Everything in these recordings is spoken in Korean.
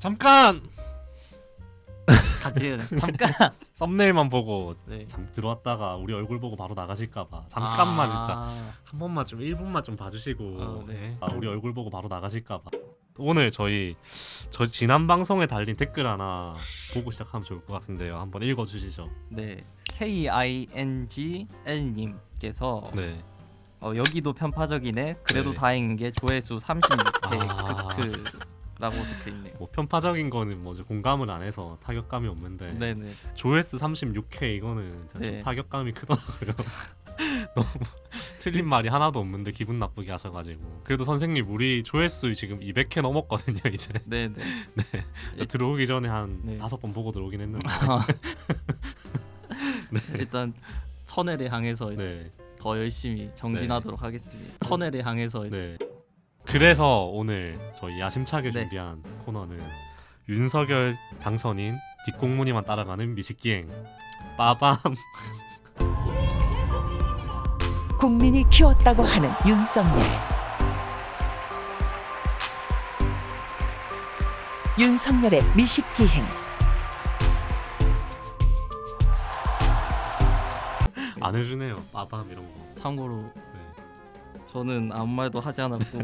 잠깐 같이 잠깐. 썸네일만 보고 네. 잠 들어왔다가 우리 얼굴 보고 바로 나가실까봐 잠깐만 진짜 아, 한 번만 좀 1분만 좀 봐주시고 네. 우리 얼굴 보고 바로 나가실까봐. 오늘 저 지난 방송에 달린 댓글 하나 보고 시작하면 좋을 것 같은데요. 한번 읽어주시죠. 네. KINGL님께서 네. 여기도 편파적이네. 그래도 네. 다행인 게 조회수 36K 아. 크크라고 적혀 있네요. 뭐 편파적인 거는 뭐 공감을 안 해서 타격감이 없는데 네네. 조회수 36K 이거는 진짜 좀 네. 타격감이 크더라고요. 너무 틀린 말이 하나도 없는데 기분 나쁘게 하셔가지고. 그래도 선생님 우리 조회수 지금 200회 넘었거든요 이제. 네네. 저 들어오기 전에 한 네. 5번 보고 들어오긴 했는데. 일단 천회를 향해서 네. 더 열심히 정진하도록 하겠습니다. 천회를 향해서 네. 그래서 오늘 저희 야심차게 네. 준비한 코너는 윤석열 당선인 뒷공무니만 따라가는 미식기행 빠밤. 국민이 키웠다고 하는 윤석열. 윤석열의 미식기행. 안 해주네요 빠밤 이런 거. 참고로 네. 저는 아무 말도 하지 않았고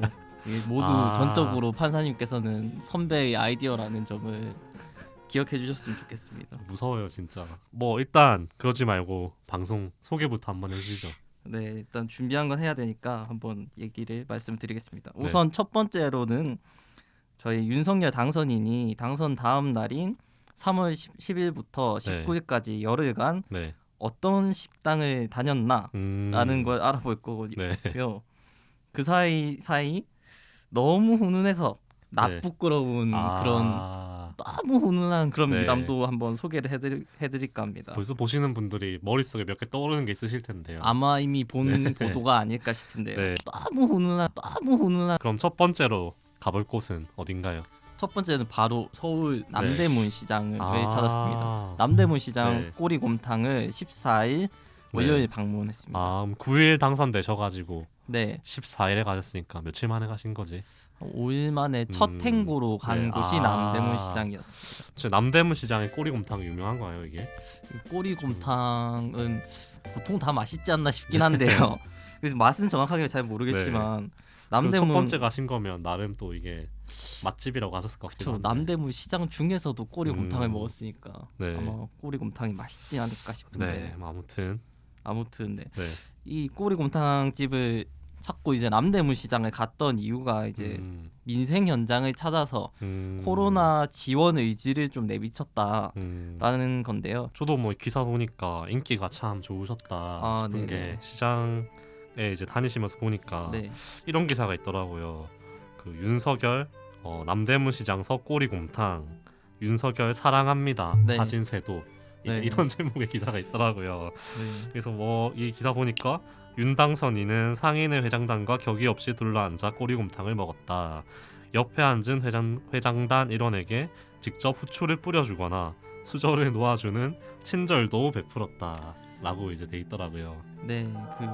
이 모두 아. 전적으로 판사님께서는 선배의 아이디어라는 점을 기억해 주셨으면 좋겠습니다. 무서워요 진짜. 뭐 일단 그러지 말고 방송 소개부터 한번 해주시죠. 네, 일단 준비한 건 해야 되니까 한번 얘기를 말씀드리겠습니다. 네. 우선 첫 번째로는 저희 윤석열 당선인이 당선 다음 날인 3월 10일부터 네. 19일까지 열흘간 네. 어떤 식당을 다녔나라는 걸 알아볼 거고요. 네. 그 사이 너무 훈훈해서 나쁘끄러운 그런 너무 훈훈한 그런 네. 미담도 한번 소개를 해드릴까 합니다. 벌써 보시는 분들이 머릿속에 몇 개 떠오르는 게 있으실 텐데요. 아마 이미 본 보도가 아닐까 싶은데요. 네. 너무 훈훈한. 그럼 첫 번째로 가볼 곳은 어딘가요? 첫 번째는 바로 서울 남대문 시장을 아. 찾았습니다. 남대문 시장 네. 꼬리곰탕을 14일 월요일 방문했습니다. 9일 당선되셔가지고 네, 14일에 가셨으니까 며칠 만에 가신 거지? 5일 만에 첫 행보로 간 네. 곳이 남대문 시장이었습니다. 저 남대문 시장에 꼬리곰탕 유명한 거예요 이게? 이 꼬리곰탕은 보통 다 맛있지 않나 싶긴 한데요. 그래서 맛은 정확하게 잘 모르겠지만 그럼 첫 남대문 번째 가신 거면 나름 또 이게 맛집이라고 하셨을 것 같기도 한데. 남대문 시장 중에서도 꼬리곰탕을 먹었으니까 네. 아마 꼬리곰탕이 맛있지 않을까 싶은데 네, 뭐 아무튼 네. 네. 이 꼬리곰탕 집을 찾고 이제 남대문 시장을 갔던 이유가 이제 민생 현장을 찾아서 코로나 지원 의지를 좀 내비쳤다라는 건데요. 저도 뭐 기사 보니까 인기가 참 좋으셨다 싶은 게 시장에 이제 다니시면서 보니까 네. 이런 기사가 있더라고요. 그 윤석열 남대문 시장서 꼬리곰탕 윤석열 사랑합니다 네. 사진 쇄도 이제 네. 이런 제목의 기사가 있더라고요. 네. 그래서 뭐 이 기사 보니까 윤 당선인은 상인의 회장단과 격이 없이 둘러앉아 꼬리곰탕을 먹었다. 옆에 앉은 회장단 일원에게 직접 후추를 뿌려주거나 수저를 놓아주는 친절도 베풀었다. 라고 이제 돼 있더라고요. 네, 그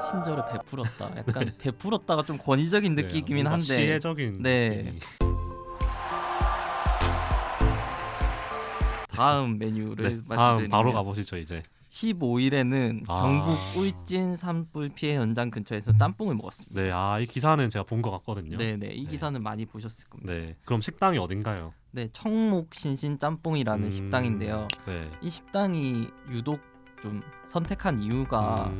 친절을 베풀었다. 약간 베풀었다가 좀 권위적인 느낌이긴 한데 시혜적인 네. 느낌이. 다음 메뉴를 다음 말씀드리면 바로 가보시죠 이제. 15일에는 경북 울진 산불 피해 현장 근처에서 짬뽕을 먹었습니다. 네, 이 기사는 제가 본 것 같거든요. 네네, 이 기사는 많이 보셨을 겁니다. 네, 그럼 식당이 어딘가요? 네, 청목 신신 짬뽕이라는 식당인데요. 네. 이 식당이 유독 좀 선택한 이유가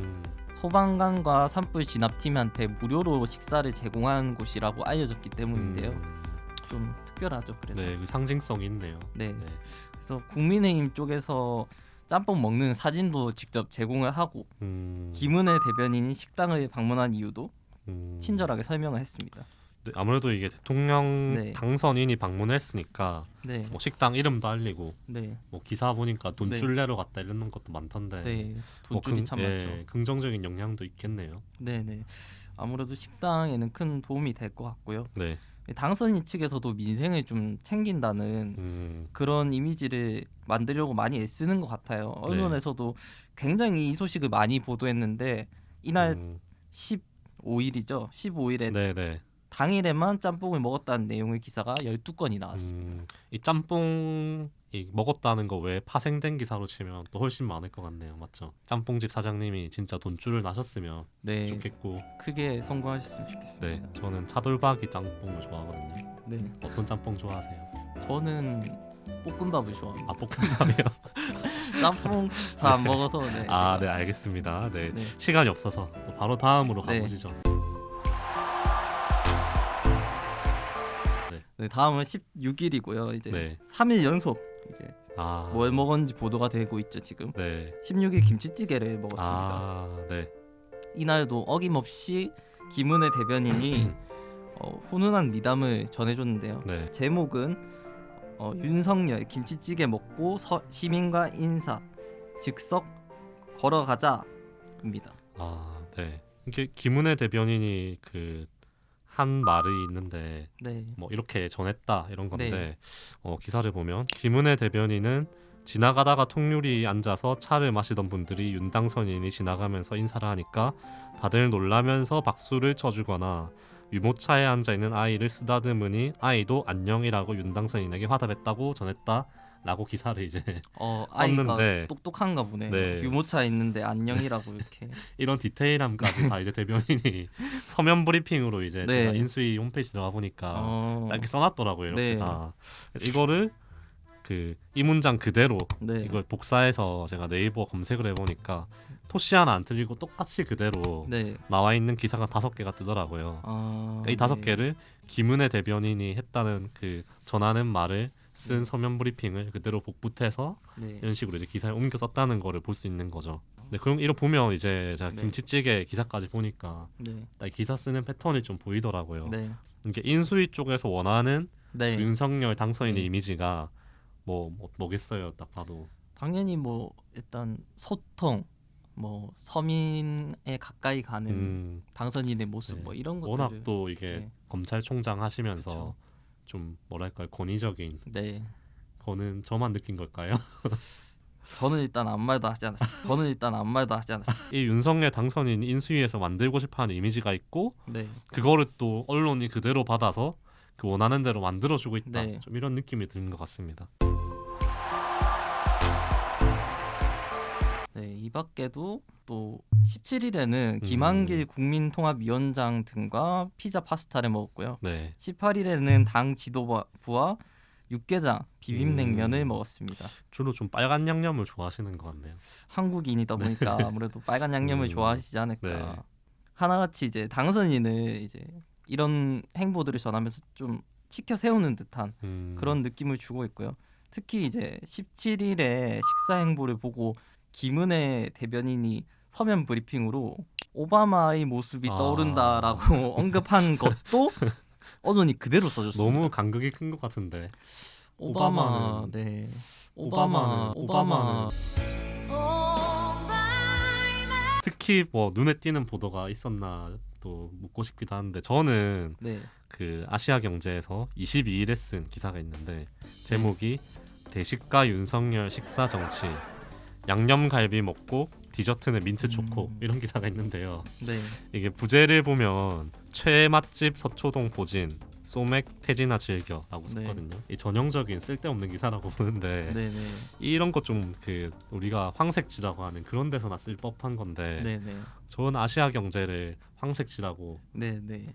소방관과 산불 진압팀한테 무료로 식사를 제공하는 곳이라고 알려졌기 때문인데요. 좀 특별하죠. 그래서 네, 그 상징성이 있네요. 네. 그래서 국민의힘 쪽에서 짬뽕 먹는 사진도 직접 제공을 하고 김은혜 대변인이 식당을 방문한 이유도 친절하게 설명을 했습니다. 네, 아무래도 이게 대통령 당선인이 방문했으니까 네. 뭐 식당 이름도 알리고 네. 뭐 기사 보니까 돈줄 내러 갔다 이런 것도 많던데 네. 돈줄이 참 많죠. 긍정적인 영향도 있겠네요. 네네. 아무래도 식당에는 큰 도움이 될 것 같고요. 네. 당선인 측에서도 민생을 좀 챙긴다는 그런 이미지를 만들려고 많이 애쓰는 것 같아요. 언론에서도 굉장히 이 소식을 많이 보도했는데 이날 15일이죠. 15일에 네네. 당일에만 짬뽕을 먹었다는 내용의 기사가 12건이 나왔습니다. 이 짬뽕 이 먹었다는 거 외에 파생된 기사로 치면 또 훨씬 많을 것 같네요. 맞죠? 짬뽕집 사장님이 진짜 돈줄을 나셨으면 네, 좋겠고, 크게 성공하셨으면 네, 좋겠습니다. 저는 차돌박이 짬뽕을 좋아하거든요. 네, 어떤 짬뽕 좋아하세요? 저는 볶음밥을 좋아합니다. 아, 볶음밥이요? 짬뽕 잘 안 먹어서 네. 아, 제가- 네, 알겠습니다. 네, 네. 시간이 없어서 또 바로 다음으로 네. 가보시죠. 네, 다음은 16일이고요. 이제 네. 3일 연속 이제 아, 뭘 먹었는지 보도가 되고 있죠 지금. 네. 16일 김치찌개를 먹었습니다. 아, 네. 이날도 어김없이 김은혜 대변인이 훈훈한 미담을 전해줬는데요. 네. 제목은 윤석열 김치찌개 먹고 시민과 인사 즉석 걸어가자입니다. 아, 네. 이게 김은혜 대변인이 그 한 말이 있는데 네, 뭐 이렇게 전했다 이런 건데 네. 기사를 보면 김은혜 대변인은 지나가다가 통유리 앉아서 차를 마시던 분들이 윤당선인이 지나가면서 인사를 하니까 다들 놀라면서 박수를 쳐주거나 유모차에 앉아있는 아이를 쓰다듬으니 아이도 안녕이라고 윤당선인에게 화답했다고 전했다라고 기사를 이제 아이가 썼는데 똑똑한가 보네. 네. 유모차 있는데 안녕이라고 이렇게. 이런 디테일함까지 다 이제 대변인이 서면 브리핑으로 이제 네. 제가 인수위 홈페이지 들어가 보니까 딱 이렇게 써놨더라고요. 이렇게 네. 다. 그래서 이거를 그 이 문장 그대로 네. 이걸 복사해서 제가 네이버 검색을 해보니까 토시 하나 안 틀리고 똑같이 그대로 네. 나와 있는 기사가 5개가 뜨더라고요. 그러니까 이 5개를 김은혜 대변인이 했다는 그 전하는 말을 쓴 서면 브리핑을 그대로 복붙해서 네. 이런 식으로 이제 기사에 옮겨 썼다는 거를 볼 수 있는 거죠. 네, 그럼 이거 보면 이제 제가 네. 김치찌개 기사까지 보니까 네. 딱 기사 쓰는 패턴이 좀 보이더라고요. 네. 이게 인수위 쪽에서 원하는 네. 윤석열 당선인의 네. 이미지가 뭐겠어요? 딱 봐도. 당연히 뭐 일단 소통, 뭐 서민에 가까이 가는 음, 당선인의 모습 네. 뭐 이런 것들을. 워낙 또 이게 네. 검찰총장 하시면서 그쵸. 좀 뭐랄까요, 권위적인 네. 거는 저만 느낀 걸까요? 저는 일단 아무 말도 하지 않았습니다. 이 윤석열 당선인 인수위에서 만들고 싶어하는 이미지가 있고 네. 그거를 또 언론이 그대로 받아서 그 원하는 대로 만들어주고 있다. 네. 좀 이런 느낌이 드는 것 같습니다. 네, 이 밖에도 또 17일에는 김한길 국민통합위원장 등과 피자 파스타를 먹었고요. 네. 18일에는 당 지도부와 육개장 비빔냉면을 먹었습니다. 주로 좀 빨간 양념을 좋아하시는 것 같네요. 한국인이다 보니까 아무래도 빨간 양념을 좋아하시지 않을까. 네. 하나같이 이제 당선인을 이제 이런 행보들을 전하면서 좀 치켜 세우는 듯한 그런 느낌을 주고 있고요. 특히 이제 17일에 식사 행보를 보고 김은혜 대변인이 서면 브리핑으로 오바마의 모습이 아. 떠오른다라고 언급한 것도 언론이 그대로 써줬습니다. 너무 간극이 큰 것 같은데. 오바마, 오바마는- 네. 오바마는 특히 뭐 눈에 띄는 보도가 있었나 또 묻고 싶기도 한데 저는 네. 그 아시아경제에서 22일에 쓴 기사가 있는데 제목이 대식가 윤석열 식사 정치 양념갈비 먹고 디저트는 민트 초코 이런 기사가 있는데요. 네. 이게 부제를 보면 최애 맛집 서초동 보진 소맥 태진아 즐겨라고 썼거든요. 이 전형적인 쓸데없는 기사라고 보는데 네, 네. 이런 거 좀 그 우리가 황색지라고 하는 그런 데서나 쓸 법한 건데 네, 네. 저는 아시아 경제를 황색지라고는 네, 네.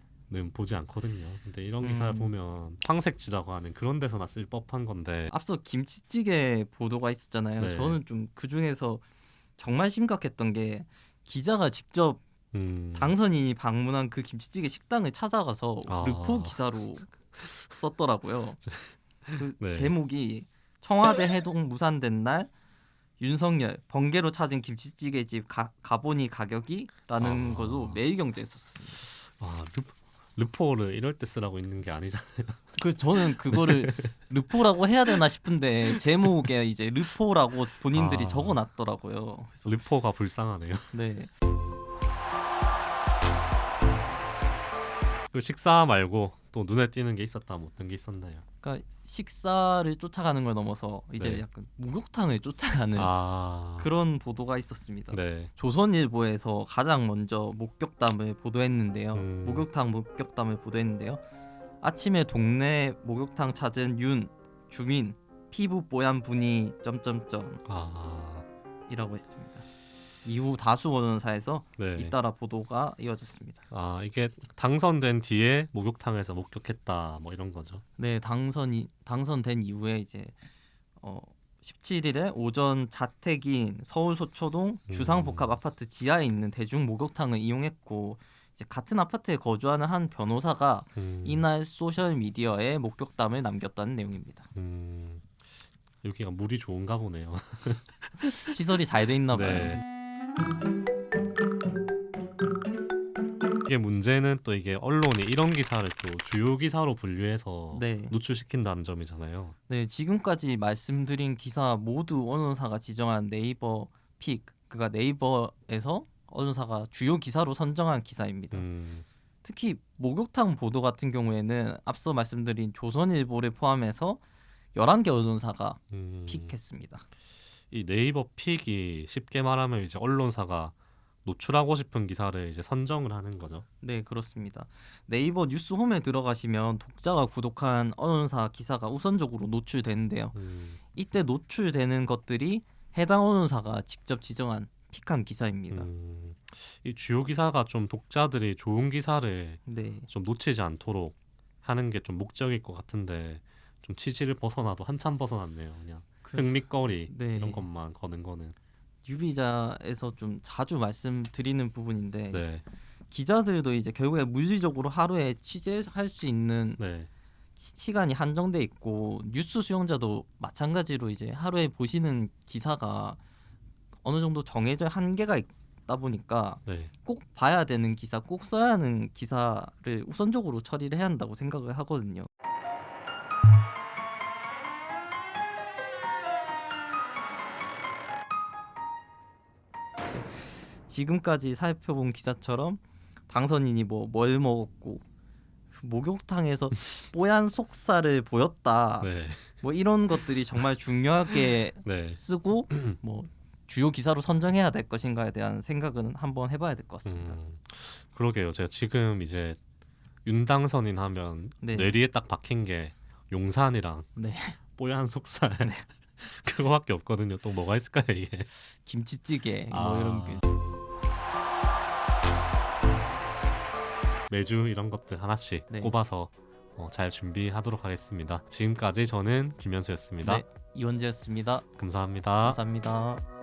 보지 않거든요. 근데 이런 기사를 보면 황색지라고 하는 그런 데서나 쓸 법한 건데 앞서 김치찌개 보도가 있었잖아요. 네. 저는 좀 그 중에서 정말 심각했던 게 기자가 직접 당선인이 방문한 그 김치찌개 식당을 찾아가서 아. 르포 기사로 썼더라고요. 그 네. 제목이 청와대 해동 무산된 날 윤석열 번개로 찾은 김치찌개 집 가보니 가격이라는 아. 것도 매일경제에 썼습니다. 아 르포를 이럴 때 쓰라고 있는 게 아니잖아요. 그 저는 그거를 르포라고 해야 되나 싶은데 제목에 이제 르포라고 본인들이 아. 적어놨더라고요. 그래서 르포가 불쌍하네요. 네. 그 식사 말고 또 눈에 띄는 게 있었다면 어떤 게 있었나요? 그러니까 식사를 쫓아가는 걸 넘어서 이제 네. 약간 목욕탕을 쫓아가는 그런 보도가 있었습니다. 네. 조선일보에서 가장 먼저 목격담을 보도했는데요. 목욕탕 목격담을 보도했는데요. 아침에 동네 목욕탕 찾은 윤 주민 피부 뽀얀 분이 점점점 이라고 했습니다. 이후 다수 언론사에서 네. 잇따라 보도가 이어졌습니다. 이게 당선된 뒤에 목욕탕에서 목격했다 뭐 이런 거죠. 네, 당선된 이후에 이제 17일에 오전 자택인 서울 소초동 주상복합 아파트 지하에 있는 대중 목욕탕을 이용했고 이제 같은 아파트에 거주하는 한 변호사가 이날 소셜 미디어에 목격담을 남겼다는 내용입니다. 여기가 물이 좋은가 보네요. 시설이 잘 돼 있나 봐요. 네. 이게 문제는 또 이게 언론이 이런 기사를 또 주요 기사로 분류해서 네. 노출시킨다는 점이잖아요. 네, 지금까지 말씀드린 기사 모두 언론사가 지정한 네이버 픽, 그가 네이버에서 언론사가 주요 기사로 선정한 기사입니다. 특히 목욕탕 보도 같은 경우에는 앞서 말씀드린 조선일보를 포함해서 11개 언론사가 픽했습니다. 이 네이버 픽이 쉽게 말하면 이제 언론사가 노출하고 싶은 기사를 이제 선정을 하는 거죠. 네, 그렇습니다. 네이버 뉴스홈에 들어가시면 독자가 구독한 언론사 기사가 우선적으로 노출되는데요. 이때 노출되는 것들이 해당 언론사가 직접 지정한 픽한 기사입니다. 이 주요 기사가 좀 독자들이 좋은 기사를 네, 좀 놓치지 않도록 하는 게 좀 목적일 것 같은데 좀 취지를 벗어나도 한참 벗어났네요. 그냥 흥미거리 네. 이런 것만 거는 거는. 유비자에서 좀 자주 말씀드리는 부분인데 네. 기자들도 이제 결국에 물리적으로 하루에 취재할 수 있는 네. 시간이 한정돼 있고 뉴스 수용자도 마찬가지로 이제 하루에 보시는 기사가 어느 정도 정해져 한계가 있다 보니까 네. 꼭 봐야 되는 기사, 꼭 써야 하는 기사를 우선적으로 처리를 해야 한다고 생각을 하거든요. 지금까지 살펴본 기사처럼 당선인이 뭘 먹었고 목욕탕에서 뽀얀 속살을 보였다. 네. 뭐 이런 것들이 정말 중요하게 네. 쓰고 뭐 주요 기사로 선정해야 될 것인가에 대한 생각은 한번 해봐야 될 것 같습니다. 그러게요. 제가 지금 이제 윤당선인 하면 네. 뇌리에 딱 박힌 게 용산이랑 네. 뽀얀 속살 그거밖에 없거든요. 또 뭐가 있을까요 이게? 김치찌개 뭐 이런 게. 매주 이런 것들 하나씩 네. 꼽아서 잘 준비하도록 하겠습니다. 지금까지 저는 김현수였습니다. 네, 이원재였습니다. 감사합니다. 감사합니다.